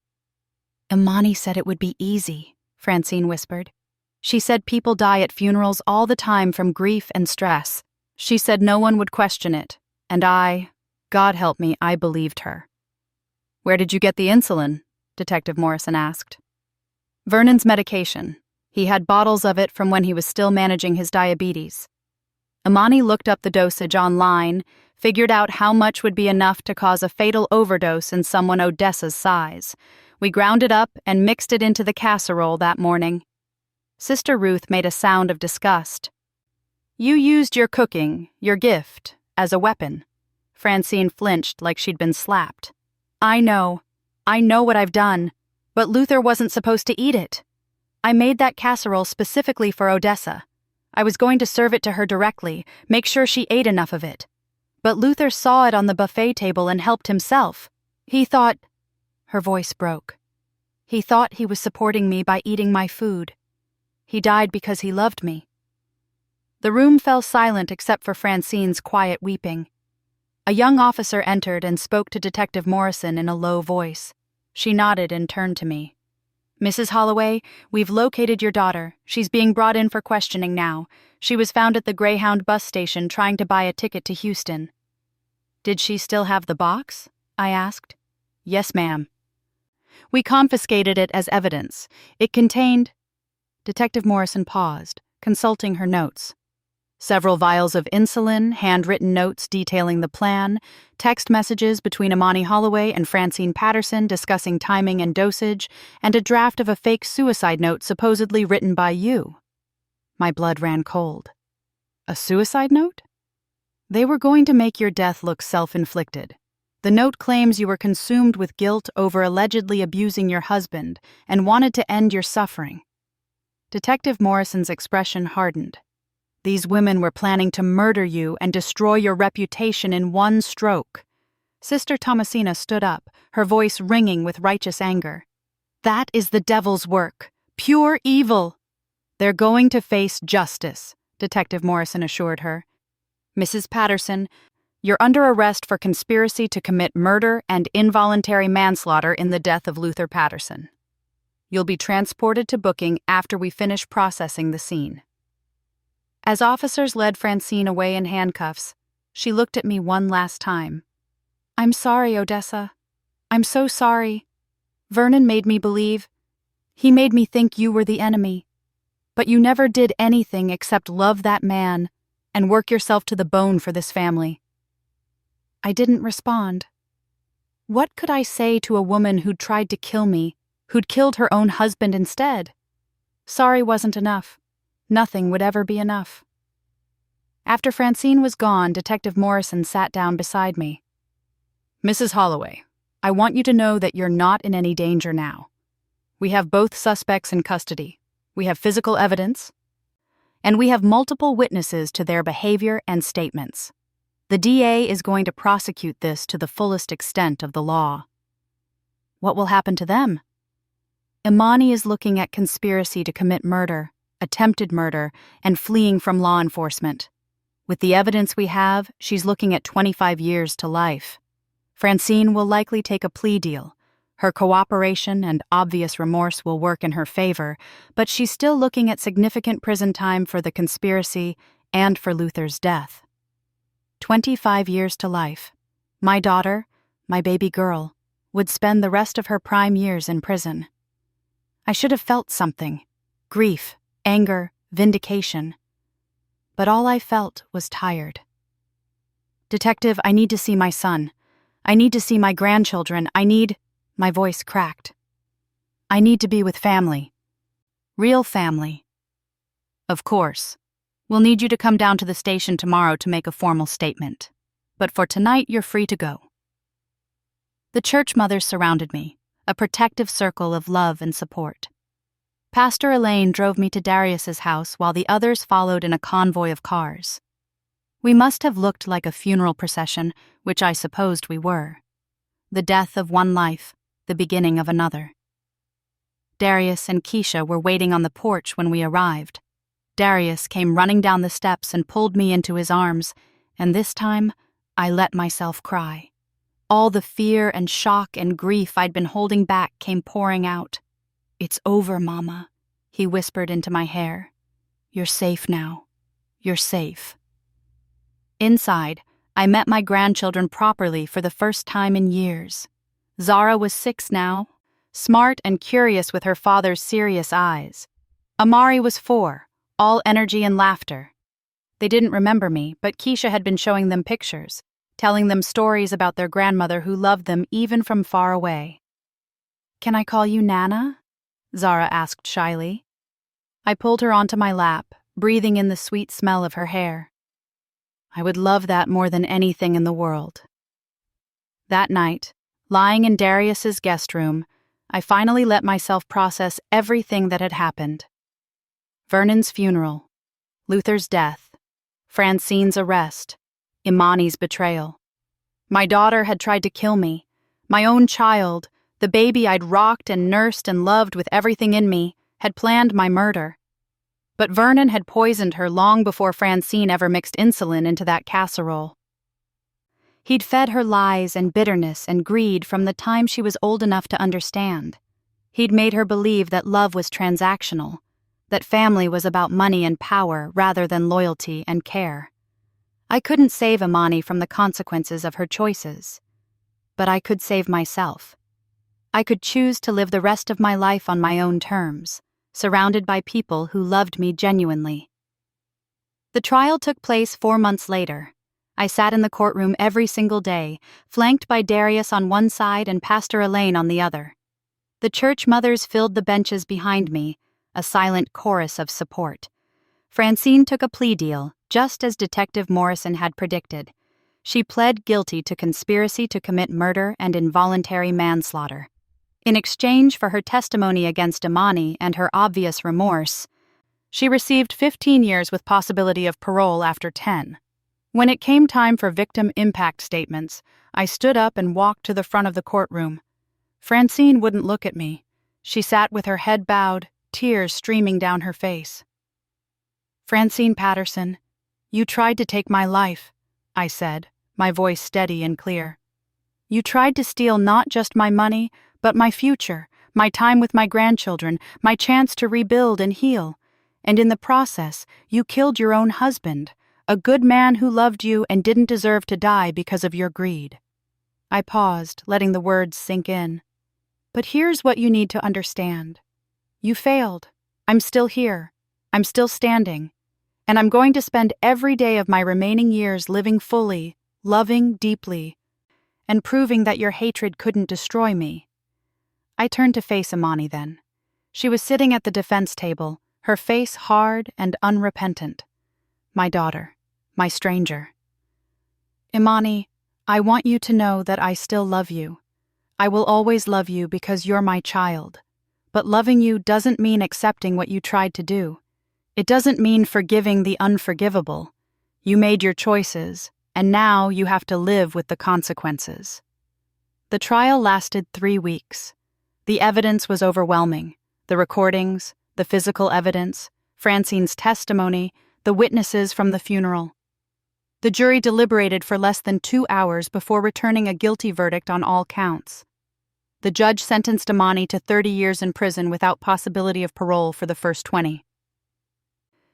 "Imani said it would be easy," Francine whispered. "She said people die at funerals all the time from grief and stress. She said no one would question it, and God help me, I believed her." "Where did you get the insulin?" Detective Morrison asked. Vernon's medication. He had bottles of it from when he was still managing his diabetes. Imani looked up the dosage online, figured out how much would be enough to cause a fatal overdose in someone Odessa's size. We ground it up and mixed it into the casserole that morning. Sister Ruth made a sound of disgust. You used your cooking, your gift, as a weapon. Francine flinched like she'd been slapped. I know what I've done, but Luther wasn't supposed to eat it. I made that casserole specifically for Odessa. I was going to serve it to her directly, make sure she ate enough of it. But Luther saw it on the buffet table and helped himself. He thought... Her voice broke. He thought he was supporting me by eating my food. He died because he loved me. The room fell silent except for Francine's quiet weeping. A young officer entered and spoke to Detective Morrison in a low voice. She nodded and turned to me. Mrs. Holloway, we've located your daughter. She's being brought in for questioning now. She was found at the Greyhound bus station trying to buy a ticket to Houston. Did she still have the box? I asked. Yes, ma'am. We confiscated it as evidence. It contained... Detective Morrison paused, consulting her notes. Several vials of insulin, handwritten notes detailing the plan, text messages between Imani Holloway and Francine Patterson discussing timing and dosage, and a draft of a fake suicide note supposedly written by you. My blood ran cold. A suicide note? They were going to make your death look self-inflicted. The note claims you were consumed with guilt over allegedly abusing your husband and wanted to end your suffering. Detective Morrison's expression hardened. These women were planning to murder you and destroy your reputation in one stroke. Sister Thomasina stood up, her voice ringing with righteous anger. That is the devil's work. Pure evil. They're going to face justice, Detective Morrison assured her. Mrs. Patterson, you're under arrest for conspiracy to commit murder and involuntary manslaughter in the death of Luther Patterson. You'll be transported to booking after we finish processing the scene. As officers led Francine away in handcuffs, she looked at me one last time. I'm sorry, Odessa. I'm so sorry. Vernon made me believe. He made me think you were the enemy. But you never did anything except love that man and work yourself to the bone for this family. I didn't respond. What could I say to a woman who'd tried to kill me, who'd killed her own husband instead? Sorry wasn't enough. Nothing would ever be enough. After Francine was gone, Detective Morrison sat down beside me. Mrs. Holloway, I want you to know that you're not in any danger now. We have both suspects in custody. We have physical evidence. And we have multiple witnesses to their behavior and statements. The DA is going to prosecute this to the fullest extent of the law. What will happen to them? Imani is looking at conspiracy to commit murder, attempted murder, and fleeing from law enforcement. With the evidence we have, she's looking at 25 years to life. Francine will likely take a plea deal. Her cooperation and obvious remorse will work in her favor, but she's still looking at significant prison time for the conspiracy and for Luther's death. 25 years to life. My daughter, my baby girl, would spend the rest of her prime years in prison. I should have felt something. Grief, anger, vindication. But all I felt was tired. Detective, I need to see my son. I need to see my grandchildren. My voice cracked. I need to be with family. Real family. Of course. We'll need you to come down to the station tomorrow to make a formal statement. But for tonight, you're free to go. The church mothers surrounded me, a protective circle of love and support. Pastor Elaine drove me to Darius's house while the others followed in a convoy of cars. We must have looked like a funeral procession, which I supposed we were. The death of one life, the beginning of another. Darius and Keisha were waiting on the porch when we arrived. Darius came running down the steps and pulled me into his arms, and this time, I let myself cry. All the fear and shock and grief I'd been holding back came pouring out. It's over, Mama, he whispered into my hair. You're safe now. You're safe. Inside, I met my grandchildren properly for the first time in years. Zara was 6 now. smart and curious with her father's serious eyes. Amari was 4, all energy and laughter. They didn't remember me, but Keisha had been showing them pictures, telling them stories about their grandmother who loved them even from far away. "Can I call you Nana?" Zara asked shyly. I pulled her onto my lap, breathing in the sweet smell of her hair. I would love that more than anything in the world. That night, lying in Darius's guest room, I finally let myself process everything that had happened. Vernon's funeral, Luther's death, Francine's arrest, Imani's betrayal. My daughter had tried to kill me. My own child, the baby I'd rocked and nursed and loved with everything in me, had planned my murder. But Vernon had poisoned her long before Francine ever mixed insulin into that casserole. He'd fed her lies and bitterness and greed from the time she was old enough to understand. He'd made her believe that love was transactional, that family was about money and power rather than loyalty and care. I couldn't save Imani from the consequences of her choices, but I could save myself. I could choose to live the rest of my life on my own terms, surrounded by people who loved me genuinely. The trial took place 4 months later. I sat in the courtroom every single day, flanked by Darius on one side and Pastor Elaine on the other. The church mothers filled the benches behind me, a silent chorus of support. Francine took a plea deal, just as Detective Morrison had predicted. She pled guilty to conspiracy to commit murder and involuntary manslaughter. In exchange for her testimony against Imani and her obvious remorse, she received 15 years with possibility of parole after 10. When it came time for victim impact statements, I stood up and walked to the front of the courtroom. Francine wouldn't look at me. She sat with her head bowed, tears streaming down her face. "Francine Patterson, you tried to take my life," I said, my voice steady and clear. "You tried to steal not just my money, but my future, my time with my grandchildren, my chance to rebuild and heal. And in the process, you killed your own husband, a good man who loved you and didn't deserve to die because of your greed." I paused, letting the words sink in. "But here's what you need to understand. You failed. I'm still here. I'm still standing. And I'm going to spend every day of my remaining years living fully, loving deeply, and proving that your hatred couldn't destroy me." I turned to face Imani then. She was sitting at the defense table, her face hard and unrepentant. My daughter, my stranger. "Imani, I want you to know that I still love you. I will always love you because you're my child. But loving you doesn't mean accepting what you tried to do. It doesn't mean forgiving the unforgivable. You made your choices, and now you have to live with the consequences." The trial lasted 3 weeks. The evidence was overwhelming. The recordings, the physical evidence, Francine's testimony, the witnesses from the funeral. The jury deliberated for less than 2 hours before returning a guilty verdict on all counts. The judge sentenced Imani to 30 years in prison without possibility of parole for the first 20.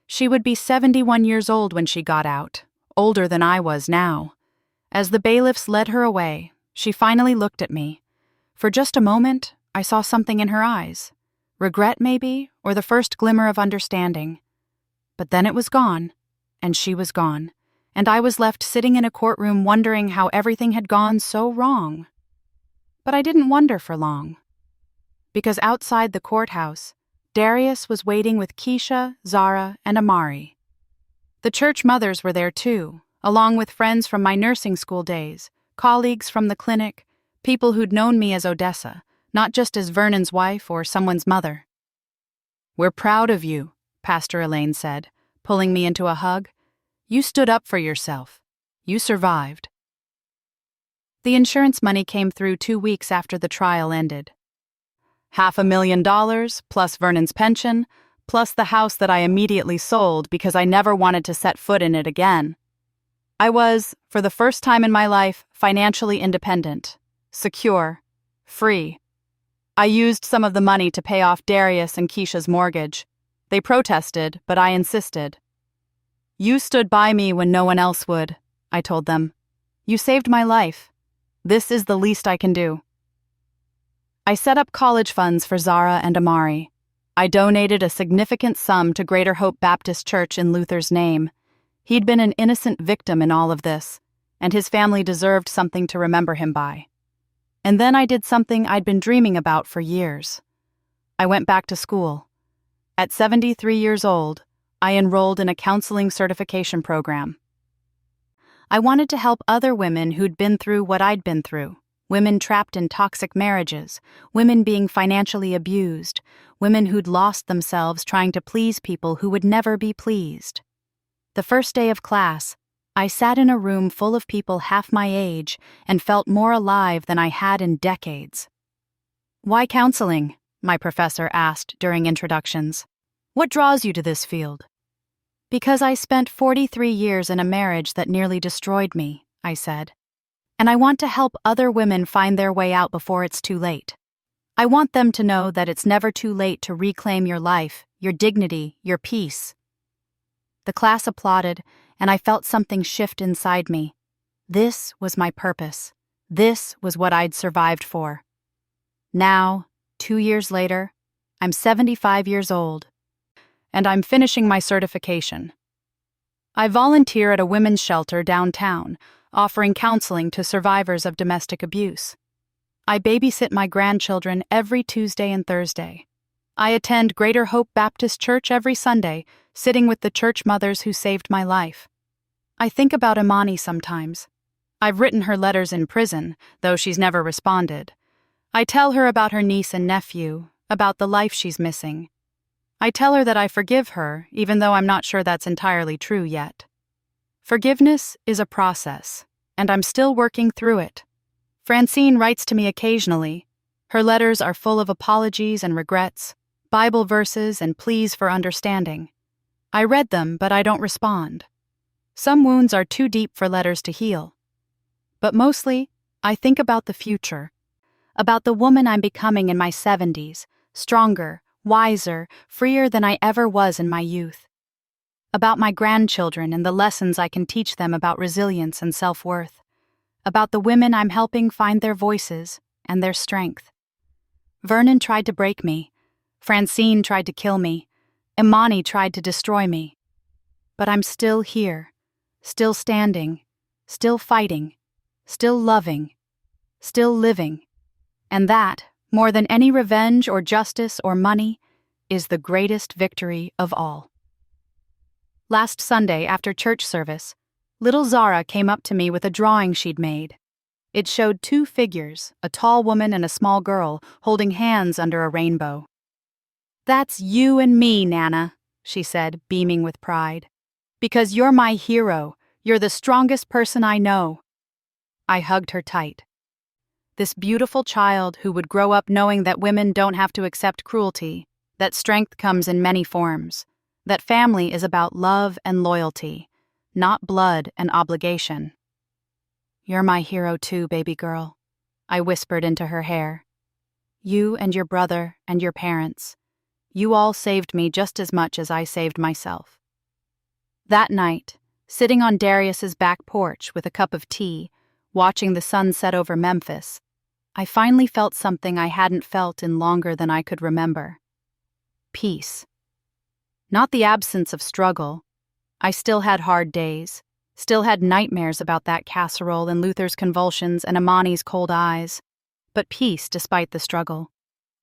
She would be 71 years old when she got out, older than I was now. As the bailiffs led her away, she finally looked at me. For just a moment, I saw something in her eyes. Regret, maybe, or the first glimmer of understanding. But then it was gone, and she was gone, and I was left sitting in a courtroom wondering how everything had gone so wrong. But I didn't wonder for long. Because outside the courthouse, Darius was waiting with Keisha, Zara, and Amari. The church mothers were there too, along with friends from my nursing school days, colleagues from the clinic, people who'd known me as Odessa, not just as Vernon's wife or someone's mother. "We're proud of you," Pastor Elaine said, pulling me into a hug. "You stood up for yourself. You survived." The insurance money came through 2 weeks after the trial ended. $500,000, plus Vernon's pension, plus the house that I immediately sold because I never wanted to set foot in it again. I was, for the first time in my life, financially independent, secure, free. I used some of the money to pay off Darius and Keisha's mortgage. They protested, but I insisted. "You stood by me when no one else would," I told them. "You saved my life. This is the least I can do." I set up college funds for Zara and Amari. I donated a significant sum to Greater Hope Baptist Church in Luther's name. He'd been an innocent victim in all of this, and his family deserved something to remember him by. And then I did something I'd been dreaming about for years. I went back to school. At 73 years old, I enrolled in a counseling certification program. I wanted to help other women who'd been through what I'd been through. Women trapped in toxic marriages, women being financially abused, women who'd lost themselves trying to please people who would never be pleased. The first day of class, I sat in a room full of people half my age and felt more alive than I had in decades. "Why counseling?" my professor asked during introductions. "What draws you to this field?" "Because I spent 43 years in a marriage that nearly destroyed me," I said. "And I want to help other women find their way out before it's too late. I want them to know that it's never too late to reclaim your life, your dignity, your peace." The class applauded, and I felt something shift inside me. This was my purpose. This was what I'd survived for. Now, 2 years later, I'm 75 years old, and I'm finishing my certification. I volunteer at a women's shelter downtown, offering counseling to survivors of domestic abuse. I babysit my grandchildren every Tuesday and Thursday. I attend Greater Hope Baptist Church every Sunday, sitting with the church mothers who saved my life. I think about Imani sometimes. I've written her letters in prison, though she's never responded. I tell her about her niece and nephew, about the life she's missing. I tell her that I forgive her, even though I'm not sure that's entirely true yet. Forgiveness is a process, and I'm still working through it. Francine writes to me occasionally. Her letters are full of apologies and regrets, Bible verses and pleas for understanding. I read them, but I don't respond. Some wounds are too deep for letters to heal. But mostly, I think about the future, about the woman I'm becoming in my 70s, stronger, wiser, freer than I ever was in my youth. About my grandchildren and the lessons I can teach them about resilience and self-worth. About the women I'm helping find their voices and their strength. Vernon tried to break me. Francine tried to kill me. Imani tried to destroy me. But I'm still here, still standing, still fighting, still loving, still living. And that, more than any revenge or justice or money, is the greatest victory of all. Last Sunday, after church service, little Zara came up to me with a drawing she'd made. It showed two figures, a tall woman and a small girl, holding hands under a rainbow. "That's you and me, Nana," she said, beaming with pride. "Because you're my hero. You're the strongest person I know." I hugged her tight. This beautiful child who would grow up knowing that women don't have to accept cruelty, that strength comes in many forms, that family is about love and loyalty, not blood and obligation. "You're my hero too, baby girl," I whispered into her hair. "You and your brother and your parents. You all saved me just as much as I saved myself." That night, sitting on Darius's back porch with a cup of tea, watching the sun set over Memphis, I finally felt something I hadn't felt in longer than I could remember. Peace. Not the absence of struggle. I still had hard days, still had nightmares about that casserole and Luther's convulsions and Imani's cold eyes, but peace despite the struggle.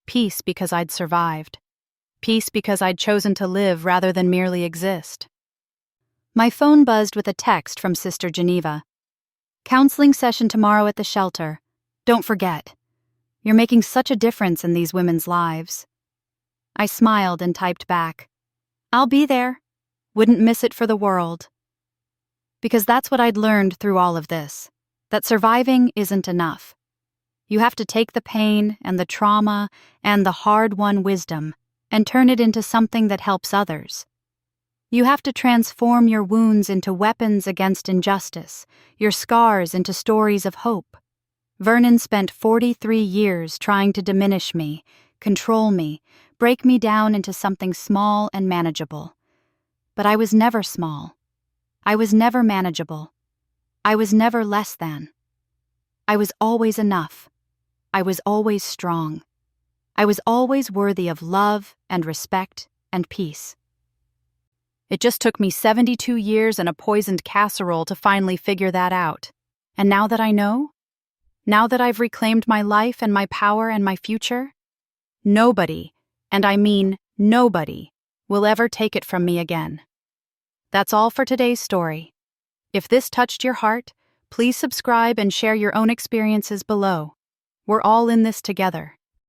Peace because I'd survived. Peace because I'd chosen to live rather than merely exist. My phone buzzed with a text from Sister Geneva. "Counseling session tomorrow at the shelter. Don't forget. You're making such a difference in these women's lives." I smiled and typed back, "I'll be there. Wouldn't miss it for the world." Because that's what I'd learned through all of this, that surviving isn't enough. You have to take the pain and the trauma and the hard-won wisdom and turn it into something that helps others. You have to transform your wounds into weapons against injustice, your scars into stories of hope. Vernon spent 43 years trying to diminish me, control me, break me down into something small and manageable. But I was never small. I was never manageable. I was never less than. I was always enough. I was always strong. I was always worthy of love and respect and peace. It just took me 72 years and a poisoned casserole to finally figure that out. And now that I know, now that I've reclaimed my life and my power and my future, nobody, and I mean nobody, will ever take it from me again. That's all for today's story. If this touched your heart, please subscribe and share your own experiences below. We're all in this together.